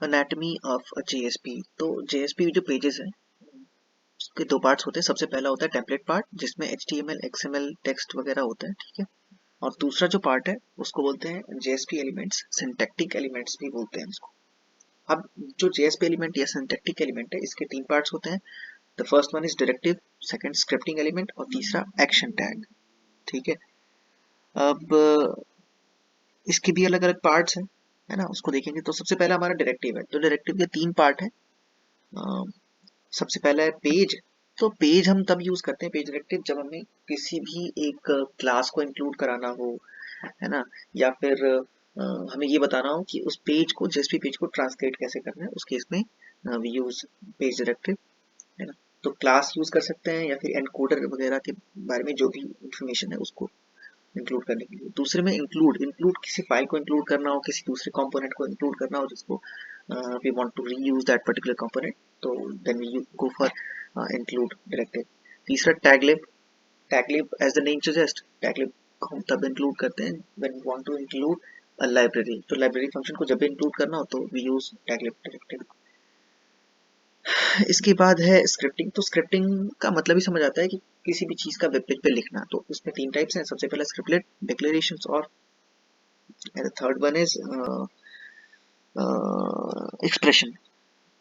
Anatomy of a JSP. तो JSP जो pages हैं उसके दो पार्ट्स होते हैं। सबसे पहला होता है टेम्पलेट पार्ट जिसमें एचटीएमएल एक्सएमएल टेक्स्ट वगैरह होता है, ठीक है। और दूसरा जो पार्ट है उसको बोलते हैं जेएसपी एलिमेंट्स, सिंटैक्टिक एलिमेंट्स भी बोलते हैं इसको। अब जो जेएसपी एलिमेंट या सिंटैक्टिक एलिमेंट है इसके तीन पार्ट्स होते हैं। The first one is directive, second scripting element और तीसरा एक्शन टैग, ठीक है। अब इसके भी अलग अलग पार्ट्स हैं, है ना, उसको देखेंगे। तो सबसे पहला हमारा डायरेक्टिव है। तो डायरेक्टिव के तीन पार्ट है। सबसे पहला है पेज। तो पेज हम तब यूज करते हैं पेज डायरेक्टिव जब हमें किसी भी एक क्लास को इंक्लूड कराना हो, है ना, या फिर हमें ये बताना हो कि उस पेज को, जेएसपी पेज को ट्रांसलेट कैसे करना है, उस केस में वी यूज पेज डायरेक्टिव, है ना। तो क्लास यूज कर सकते हैं या फिर एनकोडर वगैरह के बारे में जो भी इंफॉर्मेशन है उसको इंक्लूड करने के लिए। दूसरे में इंक्लूड, इंक्लूड किसी फाइल को इंक्लूड करना हो, किसी दूसरे कंपोनेंट को इंक्लूड करना हो जिसको we want to reuse that particular component, तो then we go for include directive. तीसरा taglib. Taglib as the name suggest, taglib को हम तब इंक्लूड करते हैं when we want to include a library. तो लाइब्रेरी फंक्शन को जब भी इंक्लूड करना हो तो वी यूज टैगलिब डायरेक्टिव। इसके बाद है स्क्रिप्टिंग। तो स्क्रिप्टिंग का मतलब ही समझ आता है कि किसी भी चीज का वेब पेज पे लिखना। तो उसमें तीन टाइप्स हैं। सबसे पहला स्क्रिप्टलेट, डिक्लेरेशंस और थर्ड वन इज एक्सप्रेशन।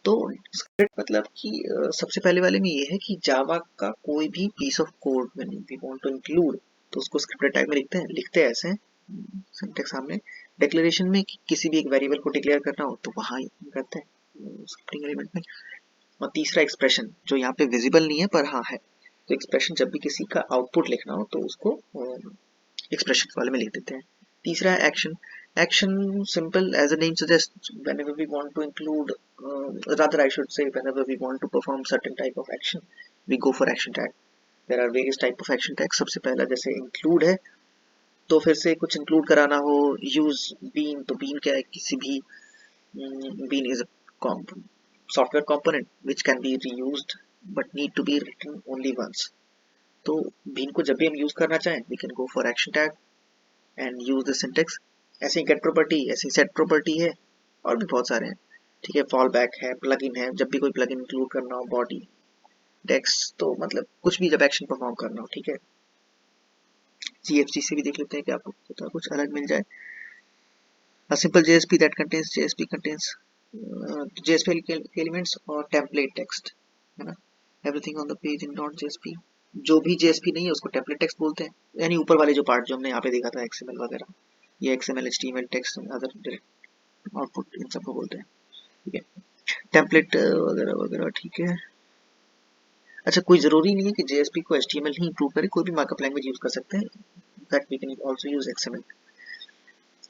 तो स्क्रिप्ट मतलब कि सबसे पहले वाले में ये है कि जावा का कोई भी piece of code when we want to include तो उसको स्क्रिप्टेड टाइप में लिखते हैं ऐसे सिंटैक्स सामने। डिक्लेरेशन में किसी भी एक वेरिएबल को डिक्लेयर करना हो तो वहां करते हैं स्क्रिप्टिंग एलिमेंट में। और तीसरा एक्सप्रेशन जो यहाँ पे विजिबल नहीं है पर हाँ है। तो एक्सप्रेशन जब भी किसी का आउटपुट लिखना हो तो उसको एक्सप्रेशन वाले में लिख देते हैं। तीसरा है action. Action simple as a name suggest, whenever we want to include rather I should say whenever we want to perform certain type of action we go for action tag. There are various type of action tags. सबसे पहला जैसे include है तो फिर से कुछ include कराना हो, यूज बीन। तो बीन क्या है, किसी भी bean is a software component which can be reused but need to be written only once. तो बीन को जब भी हम यूज करना चाहें we can go for action tag and use the syntax. ऐसे ही गेट प्रॉपर्टी, ऐसे ही सेट प्रॉपर्टी है और भी बहुत सारे हैं, ठीक है। फॉल बैक है, प्लग इन है, जब भी कोई प्लग इन इंक्लूड करना हो, बॉडी टेक्स्ट, तो मतलब कुछ भी जब एक्शन परफॉर्म करना हो, ठीक है। जीएफजी से भी देख लेते हैं कि आपको तो कुछ अलग मिल जाए। A simple JSP that contains JSP elements और टेम्पलेट टेक्स्ट, है ना। Everything on the page in dot JSP। जो भी JSP नहीं है उसको टेम्पलेट टेक्स्ट बोलते हैं, यानी ऊपर वाले जो पार्ट जो हमने यहाँ पे देखा था XML वगैरह, ये XML HTML text other output इन सबको बोलते हैं, ठीक है। टेम्पलेट वगैरह वगैरह, ठीक है। अच्छा, कोई जरूरी नहीं है कि JSP को HTML ही इंप्रूव करे, कोई भी मार्कअप लैंग्वेज यूज कर सकते हैं। That we can also use XML।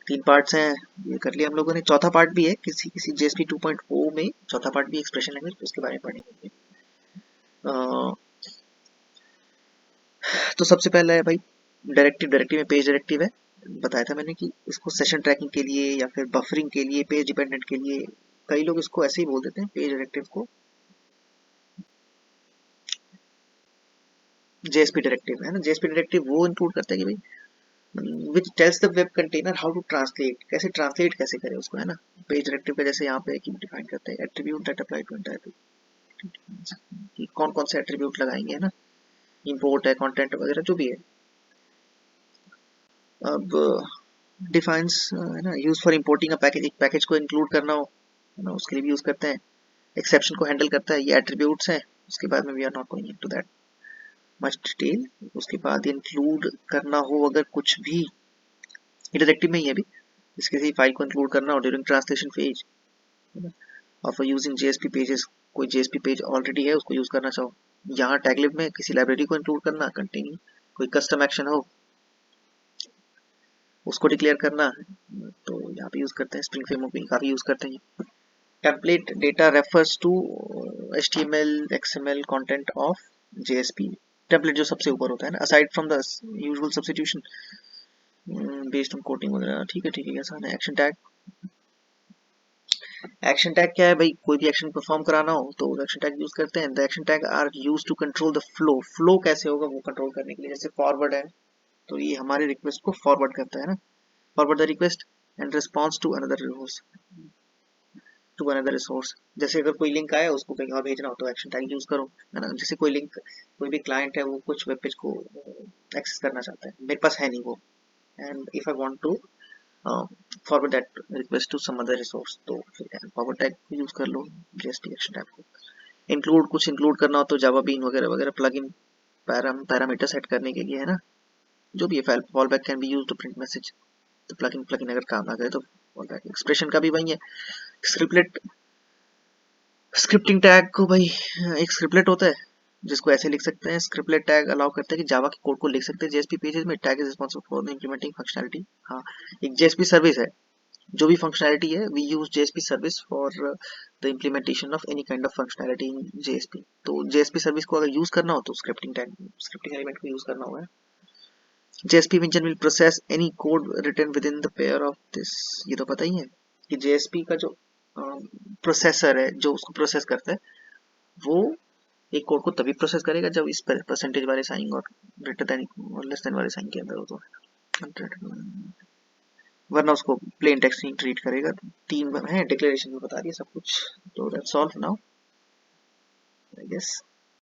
तीन पार्ट्स हैं, ये कर लिया हम लोगों ने। चौथा पार्ट भी है किसी किसी JSP 2.0 में, चौथा पार्ट भी एक्सप्रेशन लैंग्वेज, उसके बारे में पढ़ेंगे। तो सबसे पहला है भाई डायरेक्टिव। डायरेक्टिव में पेज डायरेक्टिव है, बताया था मैंने कि इसको सेशन ट्रैकिंग के लिए या फिर बफरिंग के लिए, पेज डिपेंडेंट के लिए, कई लोग इसको ऐसे ही बोल देते हैं पेज डायरेक्टिव को JSP डायरेक्टिव, है ना। JSP डायरेक्टिव वो इंक्लूड करता है कि भाई which tells the web container how to translate, कैसे ट्रांसलेट कैसे करे उसको, है ना। पेज डायरेक्टिव का जैसे यहाँ पे कि डिफाइन करते हैं attribute that apply to entire, कि कौन कौन से एट्रीब्यूट लगाएंगे, है ना। इंपोर्ट है, कंटेंट वगैरह जो भी है। अब डिफाइंस, है ना, use for importing a package, एक पैकेज को इंक्लूड करना हो, है ना, उसके लिए भी यूज करते हैं। एक्सेप्शन को हैंडल करता है, ये एट्रीब्यूट्स हैं। उसके बाद में we are not going into that much detail. उसके बाद इंक्लूड करना हो अगर कुछ भी, डायरेक्टिव में ही है भी, इसके से फाइल को इंक्लूड करना हो ड्यूरिंग ट्रांसलेशन फेज, है ना। और फॉर यूजिंग JSP पेजेस, कोई JSP पेज ऑलरेडी है उसको यूज करना चाहो। यहाँ टैगलिब में किसी लाइब्रेरी को इंक्लूड करना, कंटेनिंग कोई कस्टम एक्शन हो उसको डिक्लेयर करना, तो यहाँ पे यूज करते हैं। स्प्रिंग फ्रेमवर्क में काफी यूज करते हैं। Template data refers to HTML XML content of JSP। Template जो सबसे ऊपर होता है ना, aside from the usual substitution based on quoting वगैरह, ठीक है ठीक है, आसान है। Action tag. एक्शन टैग क्या है भाई, कोई भी एक्शन परफॉर्म कराना हो तो एक्शन टैग यूज करते हैं। The action tag are use to control the flow. Flow कैसे होगा वो कंट्रोल करने के लिए, जैसे फॉरवर्ड है तो ये हमारे रिक्वेस्ट को फॉरवर्ड करता है ना, forward the request and response to another request. To another resource. जैसे अगर कोई लिंक आया उसको कहीं और भेजना हो तो एक्शन टैग यूज करो, है ना। जैसे कोई लिंक, कोई भी क्लाइंट है वो कुछ वेब पेज को एक्सेस करना चाहता है, मेरे पास है नहीं वो, and if I want to forward that request to some other resource, तो फिर फॉरवर्ड टैग यूज कर लो जेएसपी एक्शन टैग को। इंक्लूड, कुछ इंक्लूड करना हो तो जावा बीन वगैरह वगैरह प्लगइन पैरामीटर सेट करने के लिए, है ना। जो भी है, fall back can be use to print message, तो प्लगइन प्लगइन अगर काम आ गए तो फॉल बैक। एक्सप्रेशन का भी वही है, स्क्रिप्टलेट, स्क्रिप्टिंग टैग को भाई, एक स्क्रिप्टलेट होता है जिसको ऐसे लिख सकते हैं, स्क्रिप्टलेट टैग अलाउ करता है कि जावा के कोड को लिख सकते हैं जेएसपी पेजेस में, tag is responsible for the implementing functionality. हाँ, एक जेएसपी सर्विस है, जो भी फंक्शनैलिटी है, we use JSP service for the implementation of any kind of functionality in JSP. तो जेएसपी सर्विस को अगर यूज करना हो तो स्क्रिप्टिंग टैग, स्क्रिप्टिंग एलिमेंट को यूज करना होगा। JSP engine will process any code written within the pair of this. ये तो पता ही है कि जेएसपी का जो प्रोसेसर है, जो उसको प्रोसेस करता है, वो एक कोड को तभी प्रोसेस करेगा जब इस परसेंटेज वाले साइन और ग्रेटर देन और लेस देन वाले साइन के अंदर हो, तो वरना उसको प्लेन टेक्स्ट नहीं ट्रीट करेगा। तीन है डिक्लेरेशन में बता दिया सब कुछ, तो that's all now I guess.